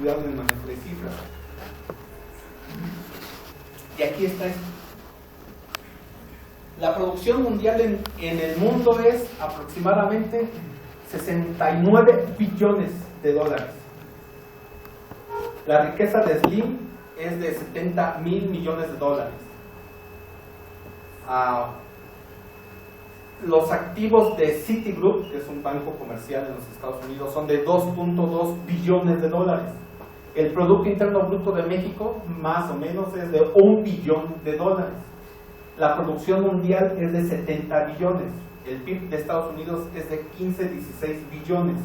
cuidado en el manejo de cifras. Y aquí está esto. La producción mundial en el mundo es aproximadamente 69 billones de dólares. La riqueza de Slim es de 70.000 millones de dólares. Los activos de Citigroup, que es un banco comercial en los Estados Unidos, son de 2.2 billones de dólares. El Producto Interno Bruto de México, más o menos, es de 1 billón de dólares. La producción mundial es de 70 billones. El PIB de Estados Unidos es de 15, 16 billones.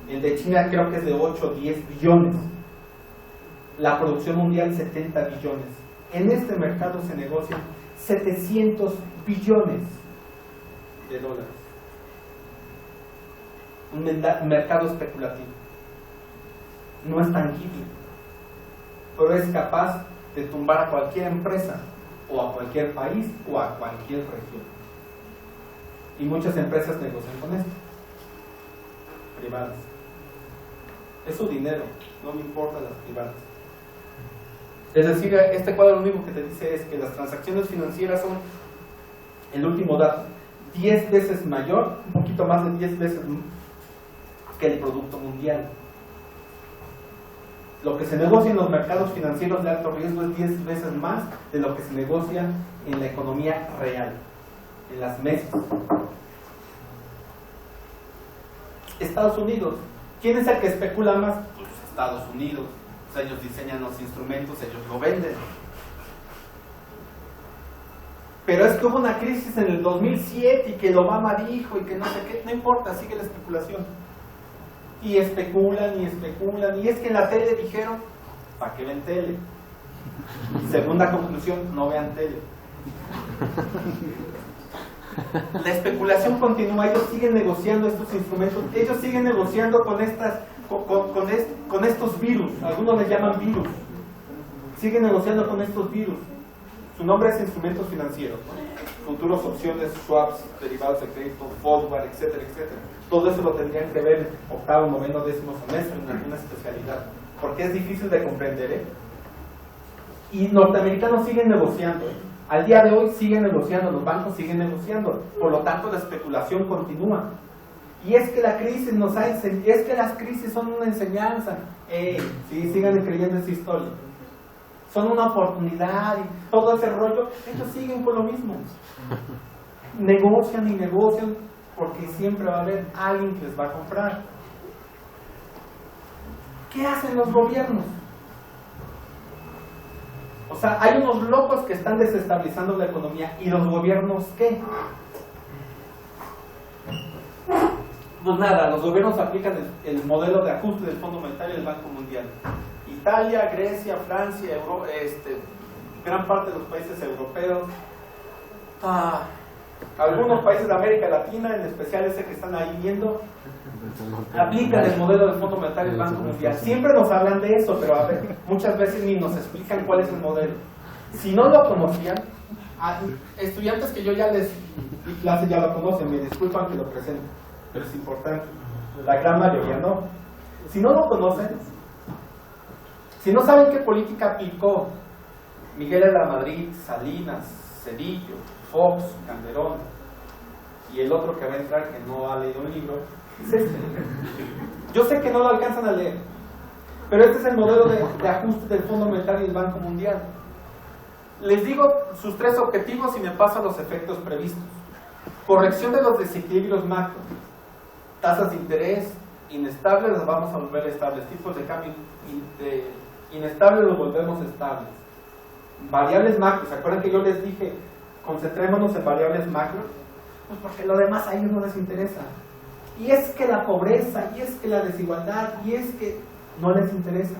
El de China creo que es de 8, 10 billones. La producción mundial, 70 billones. En este mercado se negocian 700 billones de dólares. Un mercado especulativo. No es tangible, pero es capaz de tumbar a cualquier empresa, o a cualquier país, o a cualquier región. Y muchas empresas negocian con esto, privadas. Es su dinero, no me importan las privadas. Es decir, este cuadro lo único que te dice es que las transacciones financieras son, el último dato, 10 veces mayor, un poquito más de 10 veces que el Producto Mundial. Lo que se negocia en los mercados financieros de alto riesgo es 10 veces más de lo que se negocia en la economía real, en las mesas. Estados Unidos, ¿quién es el que especula más? Pues Estados Unidos. O sea, ellos diseñan los instrumentos, ellos lo venden. Pero es que hubo una crisis en el 2007 y que Obama dijo y que no sé qué, no importa, sigue la especulación. Y especulan y especulan, y es que en la tele dijeron, ¿para qué ven tele? Segunda conclusión, no vean tele. La especulación continúa, ellos siguen negociando estos instrumentos, ellos siguen negociando con estos virus, algunos les llaman virus, siguen negociando con estos virus. Su nombre es instrumentos financieros, futuros, opciones, swaps, derivados de crédito, forward, etcétera, etcétera. Todo eso lo tendrían que ver en octavo, noveno, décimo semestre, en alguna especialidad, porque es difícil de comprender, ¿eh? Y norteamericanos siguen negociando, ¿eh? Al día de hoy siguen negociando, los bancos siguen negociando, por lo tanto la especulación continúa. Y es que la crisis nos ha enseñado, es que las crisis son una enseñanza. Sí, sigan creyendo esa historia. Son una oportunidad y todo ese rollo, ellos siguen con lo mismo. Negocian y negocian porque siempre va a haber alguien que les va a comprar. ¿Qué hacen los gobiernos? O sea, hay unos locos que están desestabilizando la economía. ¿Y los gobiernos qué? Pues nada, los gobiernos aplican el modelo de ajuste del Fondo Monetario del Banco Mundial. Italia, Grecia, Francia, gran parte de los países europeos, algunos países de América Latina, en especial ese que están ahí viendo, aplican el modelo del Fondo Monetario del Banco Mundial. Siempre nos hablan de eso, pero a ver, muchas veces ni nos explican cuál es el modelo. Si no lo conocían, estudiantes que yo ya les di clase ya lo conocen, me disculpan que lo presente, pero es importante, la gran mayoría no. Si no lo conocen, si no saben qué política aplicó Miguel de la Madrid, Salinas, Cedillo, Fox, Calderón y el otro que va a entrar que no ha leído el libro, es este. Yo sé que no lo alcanzan a leer, pero este es el modelo de ajuste del Fondo Monetario y del Banco Mundial. Les digo sus tres objetivos y me paso a los efectos previstos. Corrección de los desequilibrios macro, tasas de interés inestables las vamos a volver estables, tipos de cambio inestables los volvemos estables. Variables macro, ¿se acuerdan que yo les dije concentrémonos en variables macro? Pues porque lo demás a ellos no les interesa. Y es que la pobreza, y es que la desigualdad, y es que no les interesa.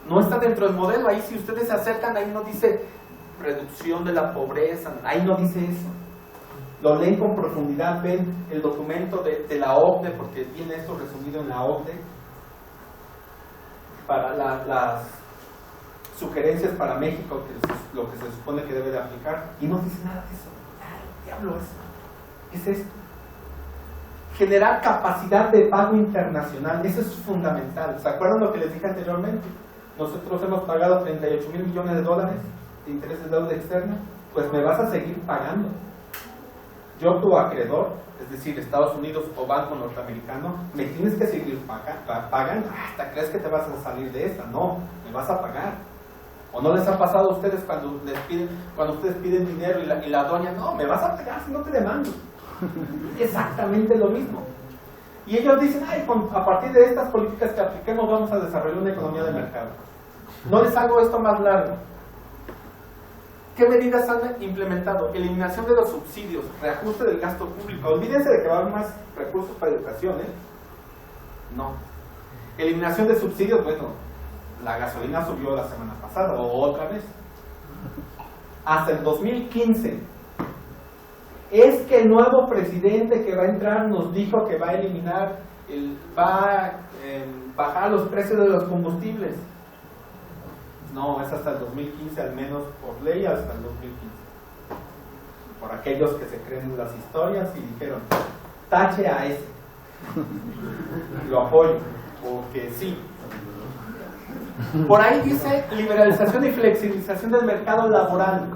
No está dentro del modelo, ahí si ustedes se acercan, ahí no dice reducción de la pobreza, ahí no dice eso. Lo leen con profundidad, ven el documento de la OCDE, porque viene esto resumido en la OCDE, para las sugerencias para México, que es lo que se supone que debe de aplicar, y no dice nada de eso. Diablo, ¿qué es esto? Generar capacidad de pago internacional, eso es fundamental. ¿Se acuerdan lo que les dije anteriormente? Nosotros hemos pagado 38,000 millones de dólares de intereses de deuda externa, pues me vas a seguir pagando. Yo, tu acreedor, es decir, Estados Unidos o Banco Norteamericano, me tienes que seguir pagando. ¿Hasta crees que te vas a salir de esta? No, me vas a pagar. ¿O no les ha pasado a ustedes cuando ustedes piden dinero y la doña, no, me vas a pagar si no te demando? Exactamente lo mismo. Y ellos dicen, ay, a partir de estas políticas que apliquemos vamos a desarrollar una economía de mercado. No les hago esto más largo. ¿Qué medidas han implementado? Eliminación de los subsidios, reajuste del gasto público. Olvídense de que va a haber más recursos para educación, ¿eh? No. Eliminación de subsidios, bueno, la gasolina subió la semana pasada, o otra vez. Hasta el 2015. Es que el nuevo presidente que va a entrar nos dijo que va a eliminar, va a bajar los precios de los combustibles. No, es hasta el 2015, al menos por ley, hasta el 2015. Por aquellos que se creen las historias y dijeron, tache a ese. Lo apoyo, porque sí. Por ahí dice liberalización y flexibilización del mercado laboral.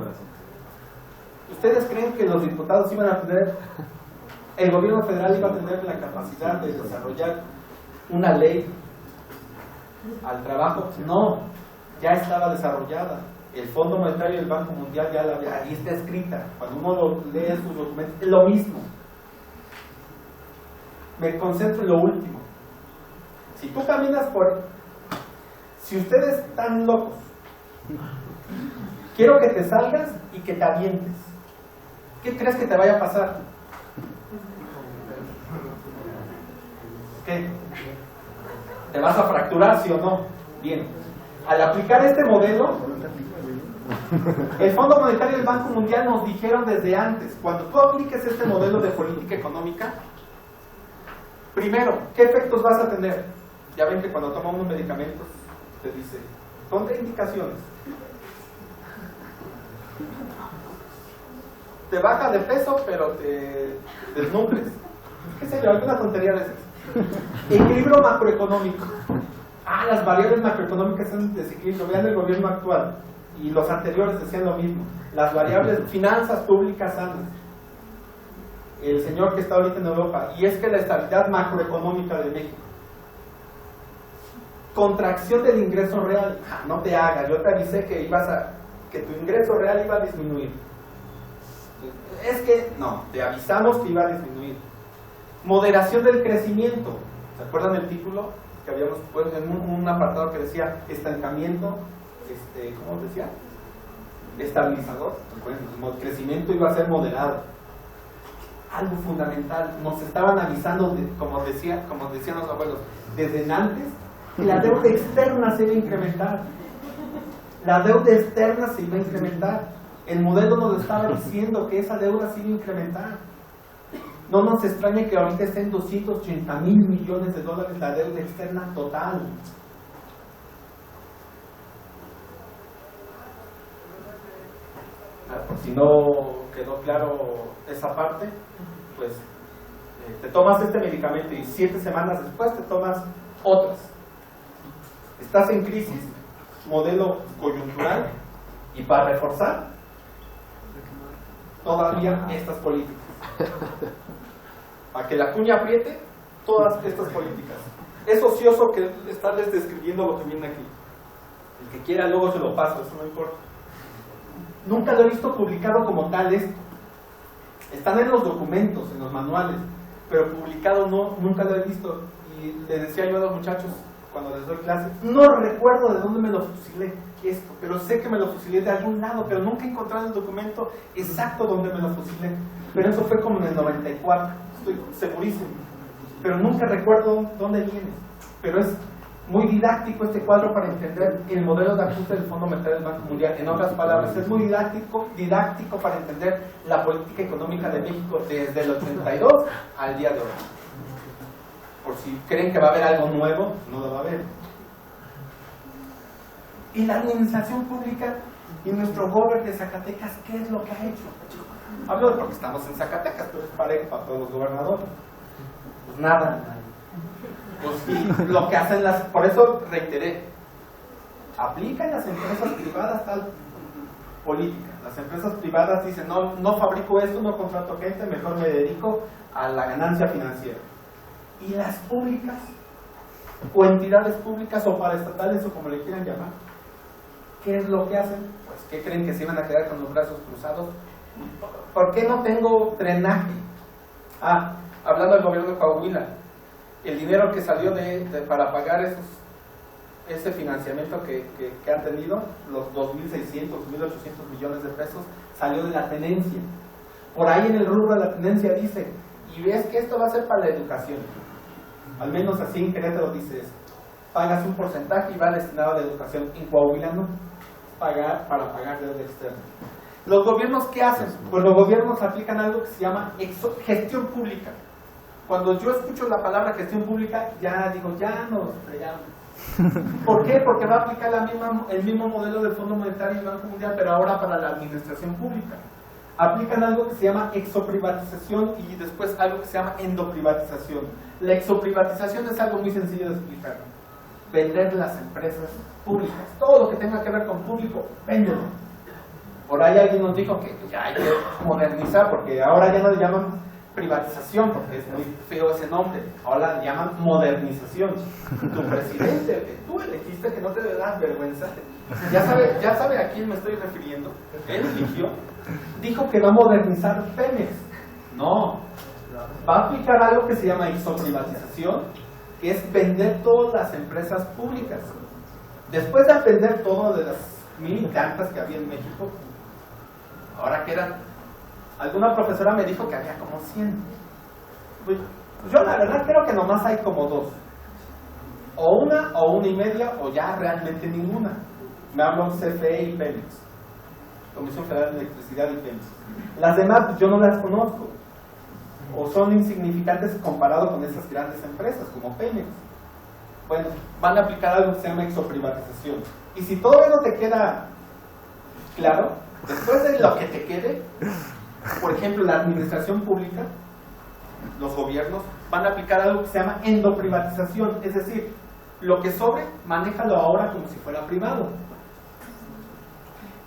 ¿Ustedes creen que los diputados iban a tener, el gobierno federal iba a tener la capacidad de desarrollar una ley al trabajo? No, ya estaba desarrollada. El Fondo Monetario y el Banco Mundial ya la había, ahí está escrita. Cuando uno lee sus documentos, es lo mismo. Me concentro en lo último. Si tú caminas si ustedes están locos, quiero que te salgas y que te avientes. ¿Qué crees que te vaya a pasar? ¿Qué? ¿Te vas a fracturar, sí o no? Bien. Al aplicar este modelo, el Fondo Monetario y el Banco Mundial nos dijeron desde antes, cuando tú apliques este modelo de política económica, primero, ¿qué efectos vas a tener? Ya ven que cuando tomamos medicamentos, te dice, contraindicaciones. Te baja de peso, pero te desnutres. ¿Qué sé yo? Alguna tontería de esas. Equilibrio macroeconómico. Las variables macroeconómicas son desequilibrio. Vean el gobierno actual. Y los anteriores decían lo mismo. Las variables, finanzas públicas sanas. El señor que está ahorita en Europa. Y es que la estabilidad macroeconómica de México. Contracción del ingreso real. No te hagas. Yo te avisé que tu ingreso real iba a disminuir. Es que, no, te avisamos que iba a disminuir. Moderación del crecimiento. ¿Se acuerdan del título? Que habíamos puesto en un apartado que decía estancamiento, ¿cómo decía? Estabilizador. Bueno, el crecimiento iba a ser moderado. Algo fundamental, nos estaban avisando, como decían los abuelos, desde antes, que la deuda externa se iba a incrementar. La deuda externa se iba a incrementar. El modelo nos estaba diciendo que esa deuda se iba a incrementar. No nos extraña que ahorita esté en 280,000 millones de dólares la deuda externa total. Por si no quedó claro esa parte, pues te tomas este medicamento y 7 semanas después te tomas otras. Estás en crisis, modelo coyuntural, y para reforzar todavía estas políticas. Para que la cuña apriete, todas estas políticas. Es ocioso que estarles describiendo lo que viene aquí. El que quiera luego se lo paso, eso no importa. Nunca lo he visto publicado como tal esto. Están en los documentos, en los manuales, pero publicado no, nunca lo he visto. Y les decía yo a los muchachos cuando les doy clase, no recuerdo de dónde me lo fusilé esto, pero sé que me lo fusilé de algún lado, pero nunca he encontrado el documento exacto donde me lo fusilé. Pero eso fue como en el 94, estoy segurísimo. Pero nunca recuerdo dónde viene. Pero es muy didáctico este cuadro para entender el modelo de ajuste del Fondo Monetario del Banco Mundial. En otras palabras, es muy didáctico para entender la política económica de México desde el 82 al día de hoy. Por si creen que va a haber algo nuevo, no lo va a haber. Y la administración pública y nuestro gobierno de Zacatecas, ¿qué es lo que ha hecho? Hablo porque estamos en Zacatecas, pero es parejo para todos los gobernadores. Pues nada. Pues sí, lo que hacen por eso reiteré, aplican las empresas privadas tal política. Las empresas privadas dicen, no fabrico esto, no contrato gente, mejor me dedico a la ganancia financiera. Y las públicas, o entidades públicas o paraestatales o como le quieran llamar, ¿qué es lo que hacen? Pues ¿qué creen? Que se iban a quedar con los brazos cruzados. ¿Por qué no tengo drenaje? Hablando del gobierno de Coahuila, el dinero que salió para pagar ese financiamiento que han tenido, los 2.600, 2.800 millones de pesos, salió de la tenencia. Por ahí en el rubro de la tenencia dice, y ves que esto va a ser para la educación. Al menos así en Querétaro dice eso. Pagas un porcentaje y va destinado a la educación. En Coahuila no, para pagar deuda externa. ¿Los gobiernos qué hacen? Pues los gobiernos aplican algo que se llama gestión pública. Cuando yo escucho la palabra gestión pública, ya digo, ya nos fregamos. ¿Por qué? Porque va a aplicar el mismo modelo del Fondo Monetario y Banco Mundial, pero ahora para la administración pública. Aplican algo que se llama exoprivatización y después algo que se llama endoprivatización. La exoprivatización es algo muy sencillo de explicar. Vender las empresas públicas. Todo lo que tenga que ver con público, véndelo. Por ahí alguien nos dijo que ya hay que modernizar, porque ahora ya no le llaman privatización, porque es muy feo ese nombre. Ahora le llaman modernización. Tu presidente, que tú elegiste, que no te das vergüenza, ya sabe a quién me estoy refiriendo. Él eligió, dijo que va a modernizar Pemex. No, va a aplicar algo que se llama exoprivatización, que es vender todas las empresas públicas. Después de vender todo de las 1,000 y tantas que había en México, ahora quedan. Alguna profesora me dijo que había como 100. Pues yo la verdad creo que nomás hay como 2. O una y media, o ya realmente ninguna. Me hablo CFE y Pemex, Comisión Federal de Electricidad y Pemex. Las demás yo no las conozco, o son insignificantes comparado con esas grandes empresas como Pemex. Bueno, van a aplicar algo que se llama exoprivatización. Y si todavía no te queda claro, después de lo que te quede, por ejemplo, la administración pública, los gobiernos, van a aplicar algo que se llama endoprivatización, es decir, lo que sobre, manéjalo ahora como si fuera privado.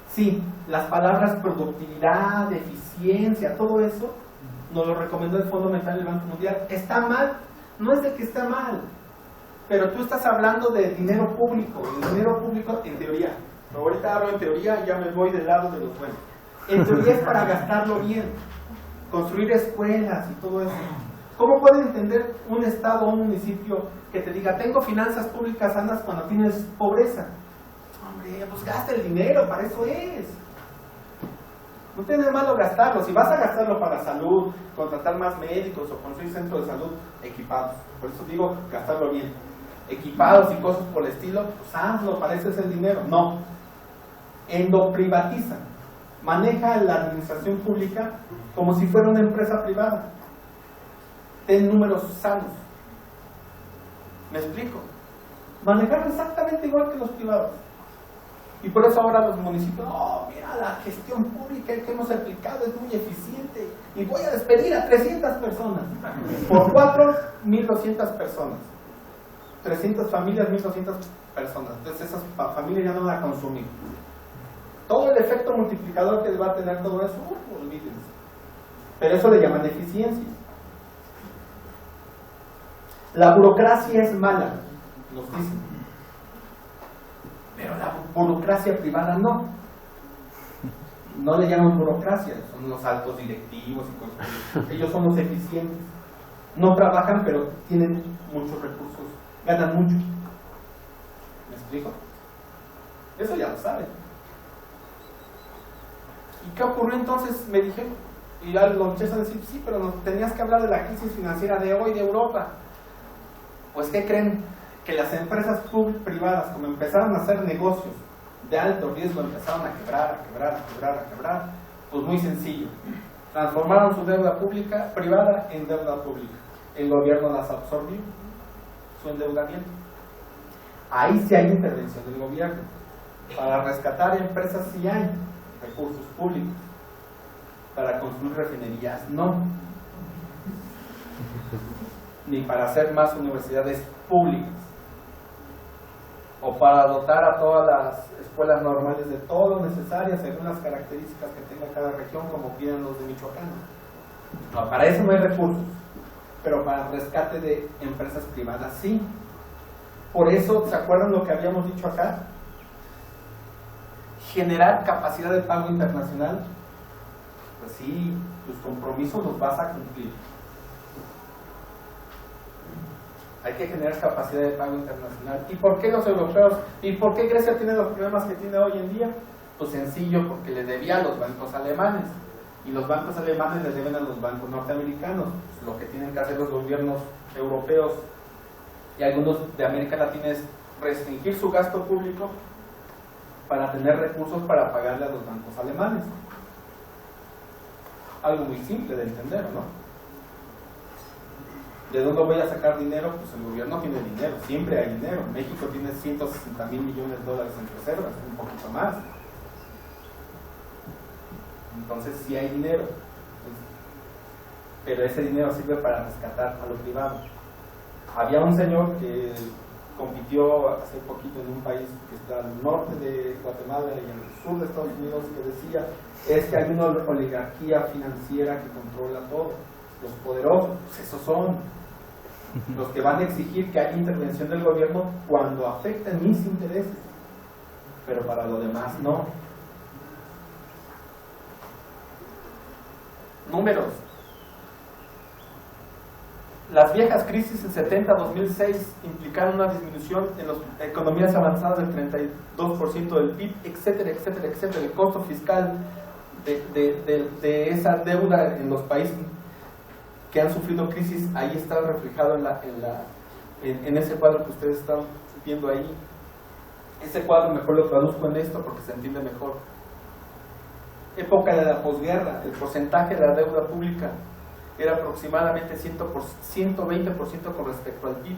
Sí, las palabras productividad, eficiencia, todo eso, nos lo recomendó el Fondo Monetario y el Banco Mundial. ¿Está mal? No es de que está mal, pero tú estás hablando de dinero público, en teoría. Pero ahorita hablo en teoría y ya me voy del lado de los buenos. En teoría es para gastarlo bien, construir escuelas y todo eso. ¿Cómo puede entender un estado o un municipio que te diga, tengo finanzas públicas sanas cuando tienes pobreza? Hombre, pues gasta el dinero, para eso es. No tiene de malo gastarlo. Si vas a gastarlo para salud, contratar más médicos o construir centros de salud equipados, por eso digo gastarlo bien, equipados y cosas por el estilo, pues hazlo, para eso es el dinero. No, endoprivatiza, maneja la administración pública como si fuera una empresa privada. Ten números sanos. ¿Me explico? Manejar exactamente igual que los privados. Y por eso ahora los municipios, mira, la gestión pública que hemos aplicado es muy eficiente y voy a despedir a 300 personas. Por 4, 1.200 personas. 300 familias, 1.200 personas. Entonces esas familias ya no van a consumir. Todo el efecto multiplicador que va a tener todo eso, olvídense. Pero eso le llaman eficiencia. La burocracia es mala, nos dicen. Pero la burocracia privada no. No le llaman burocracia, son los altos directivos y cosas así. Ellos son los eficientes. No trabajan, pero tienen muchos recursos, ganan mucho. ¿Me explico? Eso ya lo saben. ¿Y qué ocurrió entonces? Me dijeron, y lo empecé a decir, sí, pero nos tenías que hablar de la crisis financiera de hoy de Europa. Pues, ¿qué creen? Que las empresas privadas, como empezaron a hacer negocios de alto riesgo, empezaron a quebrar, pues muy sencillo. Transformaron su deuda privada en deuda pública. El gobierno las absorbió, su endeudamiento. Ahí sí hay intervención del gobierno. Para rescatar empresas sí hay recursos públicos. Para construir refinerías no. ni para hacer más universidades públicas, o para dotar a todas las escuelas normales de todo lo necesario según las características que tenga cada región, como piden los de Michoacán. No, para eso no hay recursos, pero para el rescate de empresas privadas sí. Por eso, ¿se acuerdan lo que habíamos dicho acá? Generar capacidad de pago internacional. Pues sí, tus compromisos los vas a cumplir. Hay que generar capacidad de pago internacional. ¿Y por qué los europeos? ¿Y por qué Grecia tiene los problemas que tiene hoy en día? Pues sencillo, porque le debía a los bancos alemanes. Y los bancos alemanes le deben a los bancos norteamericanos. Pues lo que tienen que hacer los gobiernos europeos y algunos de América Latina es restringir su gasto público para tener recursos para pagarle a los bancos alemanes. Algo muy simple de entender, ¿no? ¿De dónde voy a sacar dinero? Pues el gobierno tiene dinero, siempre hay dinero. México tiene 160,000 millones de dólares en reservas, un poquito más. Entonces sí hay dinero, pero ese dinero sirve para rescatar a lo privado. Había un señor que compitió hace poquito en un país que está al norte de Guatemala y en el sur de Estados Unidos, que decía, es que hay una oligarquía financiera que controla todo. Los poderosos, pues esos son los que van a exigir que haya intervención del gobierno cuando afecten mis intereses, pero para lo demás no. Números. Las viejas crisis en 70-2006 implicaron una disminución en las economías avanzadas del 32% del PIB, etcétera, etcétera, etcétera. El costo fiscal de esa deuda en los países que han sufrido crisis, ahí está reflejado en ese cuadro que ustedes están viendo ahí. Ese cuadro mejor lo traduzco en esto porque se entiende mejor. Época de la posguerra, el porcentaje de la deuda pública era aproximadamente 120% con respecto al PIB.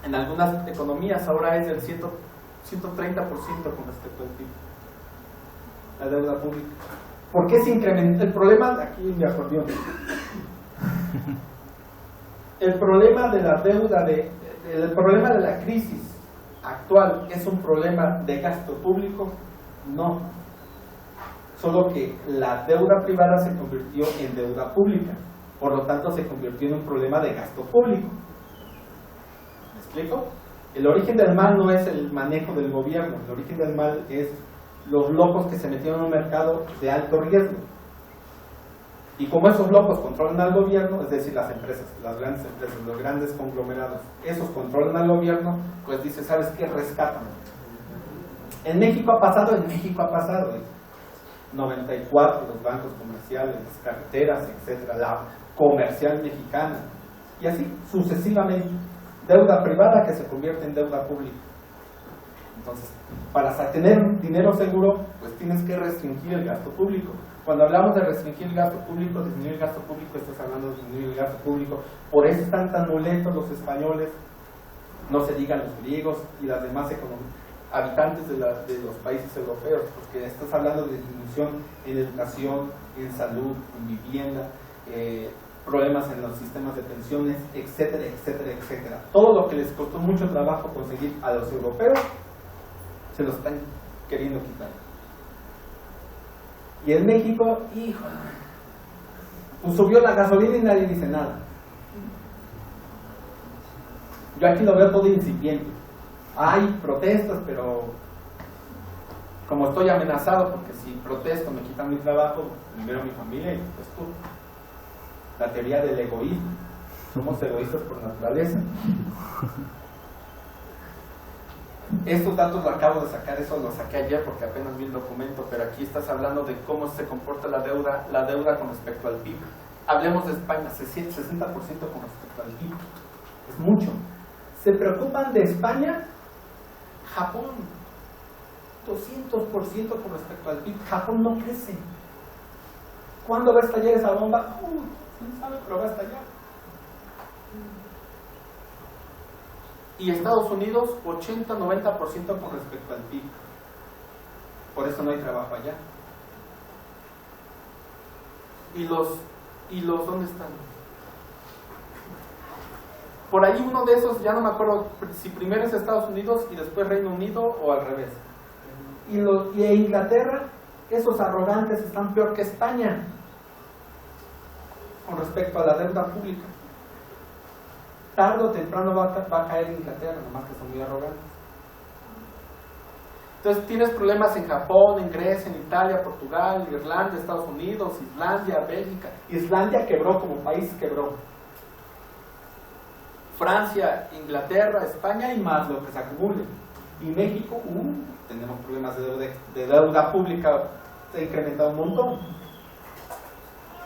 En algunas economías ahora es del 130% con respecto al PIB, la deuda pública. ¿Por qué se incrementa? El problema, aquí en mi acordeón, el problema de la deuda, el problema de la crisis actual es un problema de gasto público, no. Solo que la deuda privada se convirtió en deuda pública, por lo tanto se convirtió en un problema de gasto público. ¿Me explico? El origen del mal no es el manejo del gobierno, el origen del mal es los locos que se metieron en un mercado de alto riesgo. Y como esos locos controlan al gobierno, es decir, las empresas, las grandes empresas, los grandes conglomerados, esos controlan al gobierno, pues dice, ¿sabes qué? Rescátame. En México ha pasado. 94, los bancos comerciales, las carreteras, etcétera, la comercial mexicana, y así sucesivamente. Deuda privada que se convierte en deuda pública. Entonces, para tener dinero seguro, pues tienes que restringir el gasto público. Cuando hablamos de restringir el gasto público, disminuir el gasto público, estás hablando de disminuir el gasto público. Por eso están tan molestos los españoles, no se digan los griegos y las demás habitantes de los países europeos, porque estás hablando de disminución en educación, en salud, en vivienda, problemas en los sistemas de pensiones, etcétera, etcétera, etcétera. Todo lo que les costó mucho trabajo conseguir a los europeos, se lo están queriendo quitar. Y en México, hijo, pues subió la gasolina y nadie dice nada. Yo aquí lo veo todo incipiente. Hay protestas, pero como estoy amenazado, porque si protesto me quitan mi trabajo, primero mi familia y después tú. La teoría del egoísmo. Somos egoístas por naturaleza. Estos datos los acabo de sacar, eso lo saqué ayer porque apenas vi el documento, pero aquí estás hablando de cómo se comporta la deuda con respecto al PIB. Hablemos de España, 60% con respecto al PIB. Es mucho. ¿Se preocupan de España? Japón, 200% con respecto al PIB. Japón no crece. ¿Cuándo va a estallar esa bomba? ¿Quién sabe? Pero va a estallar. Y Estados Unidos, 80-90% con respecto al PIB. Por eso no hay trabajo allá. ¿Y los dónde están? Por ahí uno de esos, ya no me acuerdo si primero es Estados Unidos y después Reino Unido o al revés. Y Inglaterra, esos arrogantes están peor que España con respecto a la deuda pública. Tarde o temprano va a caer Inglaterra, nomás que son muy arrogantes. Entonces tienes problemas en Japón, en Grecia, en Italia, Portugal, Irlanda, Estados Unidos, Islandia, Bélgica. Islandia quebró como país, quebró. Francia, Inglaterra, España y más lo que se acumule. Y México, tenemos problemas de deuda pública, se ha incrementado un montón.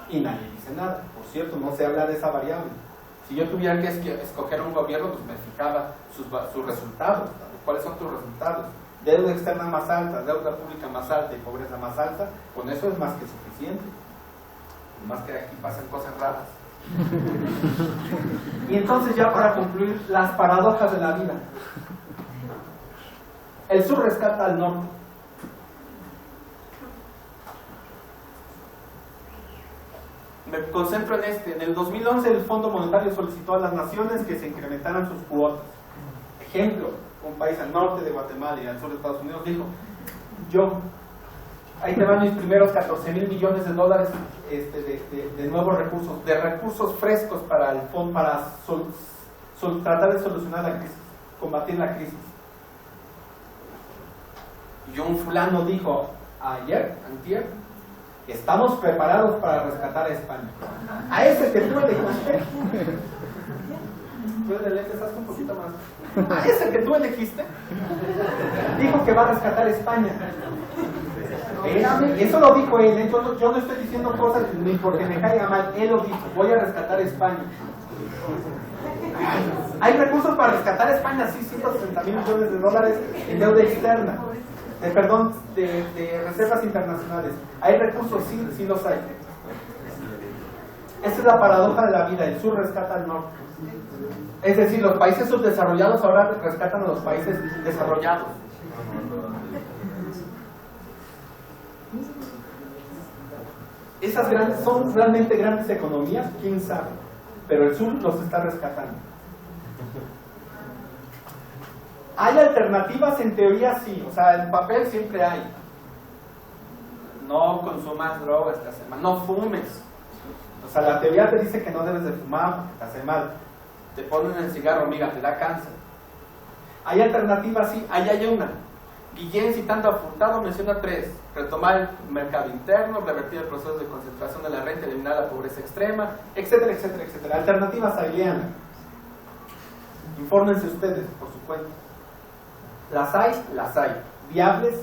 Y nadie dice nada. Por cierto, no se habla de esa variable. Si yo tuviera que escoger un gobierno, pues me fijaba sus resultados. ¿Cuáles son tus resultados? Deuda externa más alta, deuda pública más alta y pobreza más alta, con eso es más que suficiente. Más que aquí pasan cosas raras. Y entonces, ya para concluir, las paradojas de la vida. El sur rescata al norte. Me concentro en este. En el 2011 el Fondo Monetario solicitó a las naciones que se incrementaran sus cuotas. Ejemplo, un país al norte de Guatemala y al sur de Estados Unidos dijo: ahí te van mis primeros 14,000 millones de dólares de nuevos recursos, de recursos frescos para el fondo, para tratar de solucionar la crisis, combatir la crisis. Y un fulano dijo antier, estamos preparados para rescatar a España. A ese que tú elegiste, un poquito más. A ese que tú elegiste, dijo que va a rescatar a España. Eso lo dijo él, entonces yo no estoy diciendo cosas ni porque me caiga mal, él lo dijo: voy a rescatar a España. Hay recursos para rescatar a España, sí, 160,000 millones de dólares en deuda externa, de reservas internacionales. Hay recursos, sí los hay. Esa es la paradoja de la vida: el sur rescata al norte. Es decir, los países subdesarrollados ahora rescatan a los países desarrollados. Esas son realmente grandes economías, quién sabe, pero el sur los está rescatando. ¿Hay alternativas? En teoría sí, o sea, en papel siempre hay. No consumas drogas, te hace mal, no fumes. O sea, la teoría te dice que no debes de fumar porque te hace mal. Te ponen el cigarro, mira, te da cáncer. ¿Hay alternativas? Sí, ahí hay una. Guillén, citando a Furtado, menciona 3: retomar el mercado interno, revertir el proceso de concentración de la renta, eliminar la pobreza extrema, etcétera, etcétera, etcétera. Alternativas hay, lean. Infórmense ustedes por su cuenta. Las hay. Viables.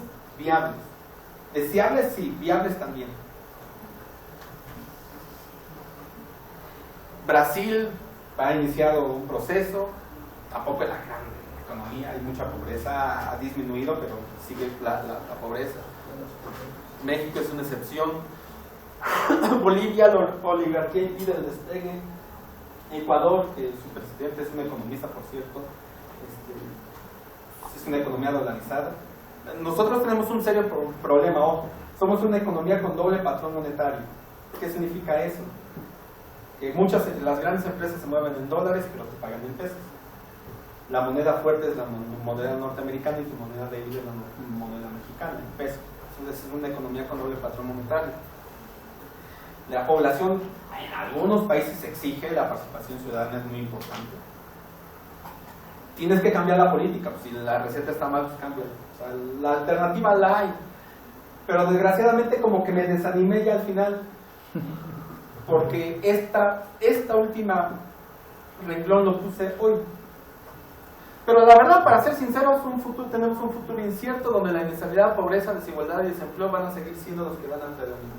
Deseables, sí, viables también. Brasil ha iniciado un proceso, tampoco es la gran economía, hay mucha pobreza, ha disminuido, pero sigue la pobreza. México es una excepción. Bolivia, la oligarquía impide el despegue. Ecuador, que su presidente es un economista, por cierto, es una economía dolarizada. Nosotros tenemos un serio problema, ojo, somos una economía con doble patrón monetario. ¿Qué significa eso? Que las grandes empresas se mueven en dólares, pero te pagan en pesos. La moneda fuerte es la moneda norteamericana y tu moneda débil es la moneda mexicana, en pesos. Entonces es una economía con doble patrón monetario. La población en algunos países exige la participación ciudadana, es muy importante. Tienes que cambiar la política, pues si la receta está mal, pues cambia. O sea, la alternativa la hay, pero desgraciadamente como que me desanimé ya al final, porque esta última renglón lo puse hoy. Pero la verdad, para ser sinceros, tenemos un futuro incierto donde la inestabilidad, pobreza, desigualdad y desempleo van a seguir siendo los que van a predominar.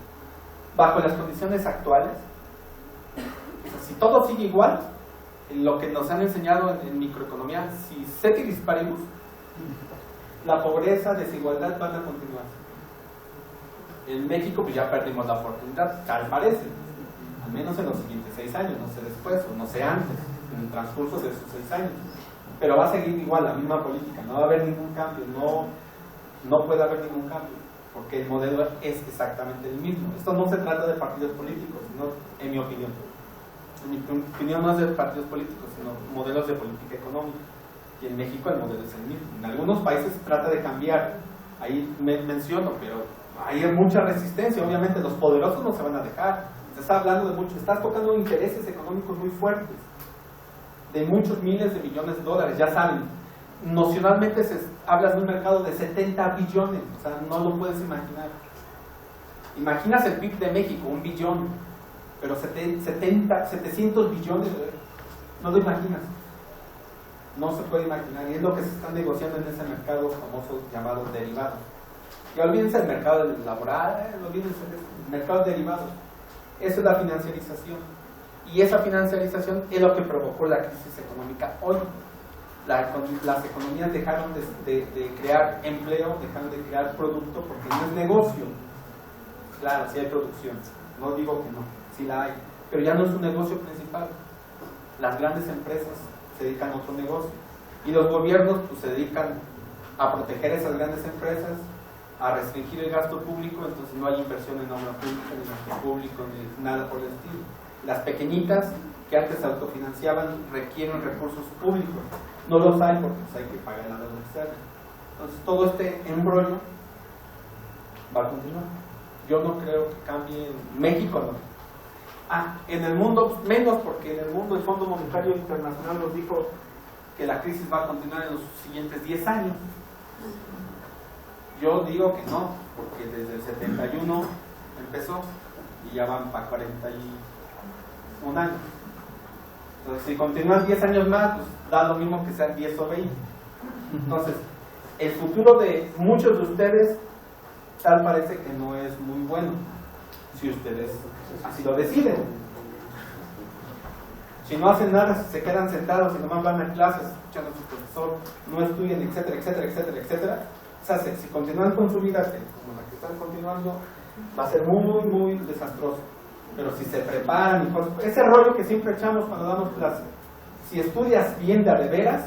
Bajo las condiciones actuales, si todo sigue igual, lo que nos han enseñado en microeconomía, si ceteris paribus, la pobreza, desigualdad van a continuar. En México pues ya perdimos la oportunidad, tal parece, al menos en los siguientes 6 años, no sé después o no sé antes, en el transcurso de esos 6 años. Pero va a seguir igual la misma política, no va a haber ningún cambio, no puede haber ningún cambio, porque el modelo es exactamente el mismo. Esto no se trata de partidos políticos, sino, en mi opinión, En mi opinión no es de partidos políticos, sino modelos de política económica. Y en México el modelo es el mismo. En algunos países se trata de cambiar, ahí menciono, pero hay mucha resistencia. Obviamente los poderosos no se van a dejar. Se está hablando de mucho, estás tocando intereses económicos muy fuertes, de muchos miles de millones de dólares, ya saben. Nocionalmente hablas de un mercado de 70 billones, o sea, no lo puedes imaginar. Imaginas el PIB de México, 1 billón, pero 700 billones, no lo imaginas. No se puede imaginar, y es lo que se está negociando en ese mercado famoso llamado derivados. Y olvídense el mercado laboral, olvídense el mercado de derivados. Eso es la financiarización. Y esa financiarización es lo que provocó la crisis económica hoy. Las economías dejaron de crear empleo, dejaron de crear producto, porque no es negocio. Claro, sí hay producción, no digo que no, sí la hay, pero ya no es un negocio principal. Las grandes empresas se dedican a otro negocio, y los gobiernos pues, se dedican a proteger esas grandes empresas, a restringir el gasto público, entonces no hay inversión en obra pública, ni gasto público, ni nada por el estilo. Las pequeñitas, que antes se autofinanciaban, requieren recursos públicos. No los hay porque pues, hay que pagar la deuda externa. Entonces todo este embrollo va a continuar. Yo no creo que cambie en México, no. En el mundo menos, porque en el mundo el Fondo Monetario Internacional nos dijo que la crisis va a continuar en los siguientes 10 años. Yo digo que no, porque desde el 71 empezó y ya van para 41 años. Entonces, si continúan 10 años más, pues da lo mismo que sean 10 o 20. Entonces, el futuro de muchos de ustedes tal parece que no es muy bueno, si ustedes así lo deciden. Si no hacen nada, si se quedan sentados y nomás van a clases, escuchan a su profesor, no estudian, etcétera, etcétera, etcétera, etcétera, o sea, si continúan con su vida como la que están continuando, va a ser muy, muy desastroso. Pero si se preparan y cosas, ese rollo que siempre echamos cuando damos clase, si estudias bien de veras,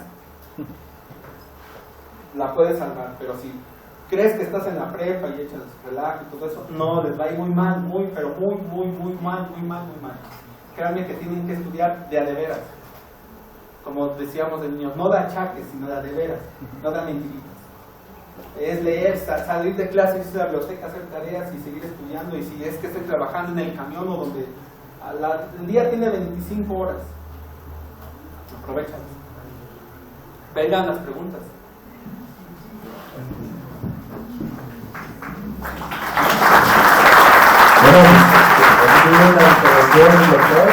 la puedes salvar. Pero si crees que estás en la prepa y echas relajo y todo eso, no, les va a ir muy mal, muy mal. Créanme que tienen que estudiar de veras. Como decíamos de niños, no da achaques, sino de veras, no da mentiritas. Es leer, salir de clase, irse a la biblioteca, hacer tareas y seguir estudiando. Y si es que estoy trabajando en el camión o donde el día tiene 25 horas, aprovechan. Vengan las preguntas. Bueno, la intervención del doctor.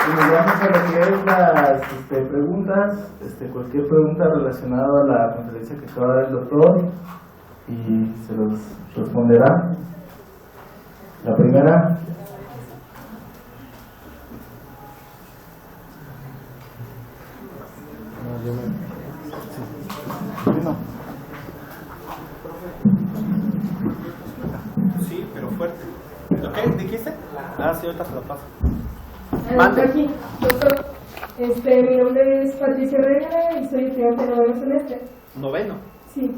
Y nos vamos a lo que es las preguntas, cualquier pregunta relacionada a la conferencia que acaba de dar el doctor, y se los responderá. La primera. Sí, pero fuerte. ¿Qué dijiste? Sí, ahorita se lo paso. Aquí, doctor. Mi nombre es Patricia Herrera y soy estudiante de noveno semestre. ¿Noveno? Sí.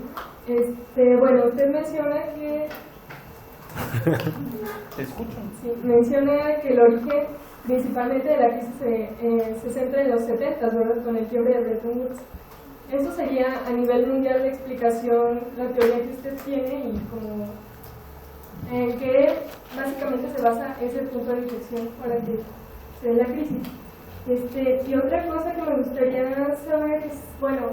Bueno, usted menciona que... ¿Te escucho? Sí, menciona que el origen principalmente de la crisis se centra en los 70, ¿verdad? Con el quiebre de Bretton Woods. ¿Eso sería a nivel mundial de explicación la teoría que usted tiene y como en qué básicamente se basa ese punto de inflexión para que se dé la crisis? Y otra cosa que me gustaría saber es, bueno,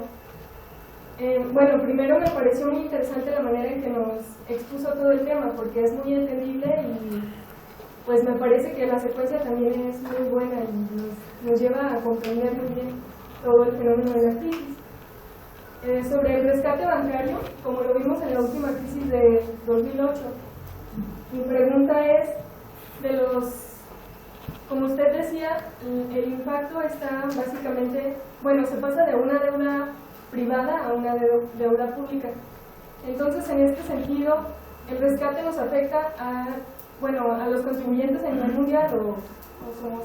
primero me pareció muy interesante la manera en que nos expuso todo el tema, porque es muy entendible y pues me parece que la secuencia también es muy buena y nos lleva a comprender muy bien todo el fenómeno de la crisis. Sobre el rescate bancario, como lo vimos en la última crisis de 2008, mi pregunta es, como usted decía, el impacto está básicamente, se pasa de una deuda privada a una deuda pública. Entonces, en este sentido, ¿el rescate nos afecta a los contribuyentes a nivel mundial o somos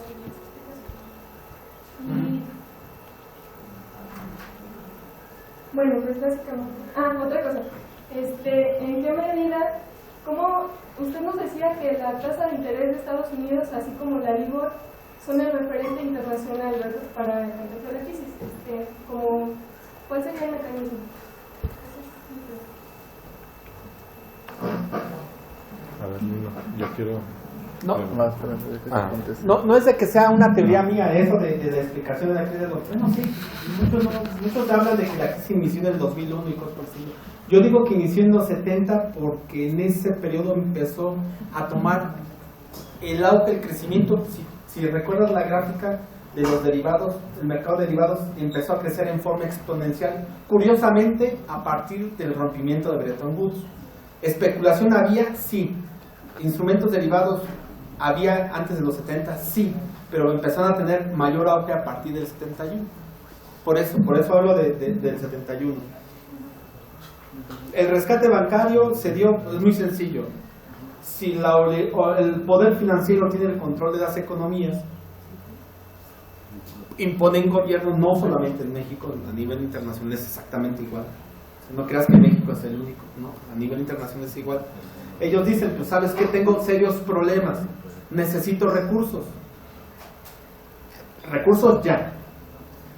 pues básicamente. Otra cosa. ¿En qué medida ¿cómo usted nos decía que la tasa de interés de Estados Unidos, así como la LIBOR, son el referente internacional, ¿verdad?, para el contexto de la crisis? ¿Cuál sería el mecanismo? A ver, Nino, yo quiero... No es de que sea una teoría mía eso de la explicación de la crisis. Bueno, sí, muchos hablan de que la crisis inició en el 2001 y cosas así. Yo digo que inició en los 70 porque en ese periodo empezó a tomar el auge del crecimiento. Si recuerdas la gráfica de los derivados, el mercado de derivados empezó a crecer en forma exponencial, curiosamente a partir del rompimiento de Bretton Woods. ¿Especulación había? Sí. ¿Instrumentos derivados había antes de los 70? Sí, pero empezaron a tener mayor auge a partir del 71. Por eso hablo del 71. El rescate bancario se dio, es muy sencillo. Si el poder financiero tiene el control de las economías, imponen gobierno, no solamente en México, a nivel internacional es exactamente igual. No creas que México es el único, no, a nivel internacional es igual. Ellos dicen, pues sabes que tengo serios problemas, necesito recursos ya,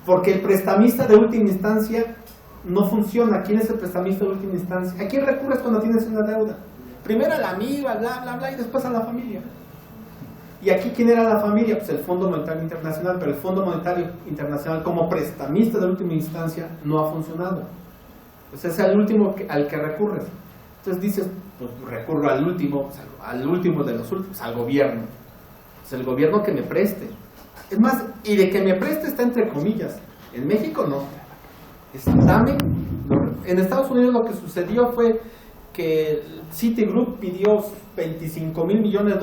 porque el prestamista de última instancia no funciona. ¿Quién es el prestamista de última instancia? ¿A quién recurres cuando tienes una deuda? Primero al amigo, al bla, bla, bla, y después a la familia. ¿Y aquí quién era la familia? Pues el Fondo Monetario Internacional, pero el Fondo Monetario Internacional como prestamista de última instancia no ha funcionado. Pues es el último al que recurres. Entonces dices, pues recurro al último de los últimos, al gobierno. Pues el gobierno que me preste. Es más, y de que me preste está entre comillas. En México no. En Estados Unidos lo que sucedió fue que Citigroup pidió $25,000 millones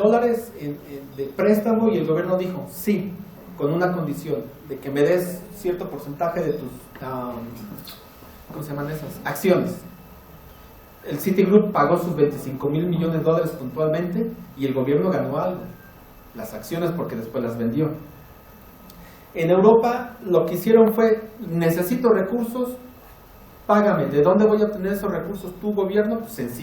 de préstamo y el gobierno dijo sí, con una condición de que me des cierto porcentaje de tus ¿cómo se llaman esas? Acciones. El Citigroup pagó sus $25,000 millones puntualmente y el gobierno ganó algo, las acciones, porque después las vendió. En Europa lo que hicieron fue, necesito recursos, págame. ¿De dónde voy a obtener esos recursos? ¿Tu gobierno? Pues sencillo.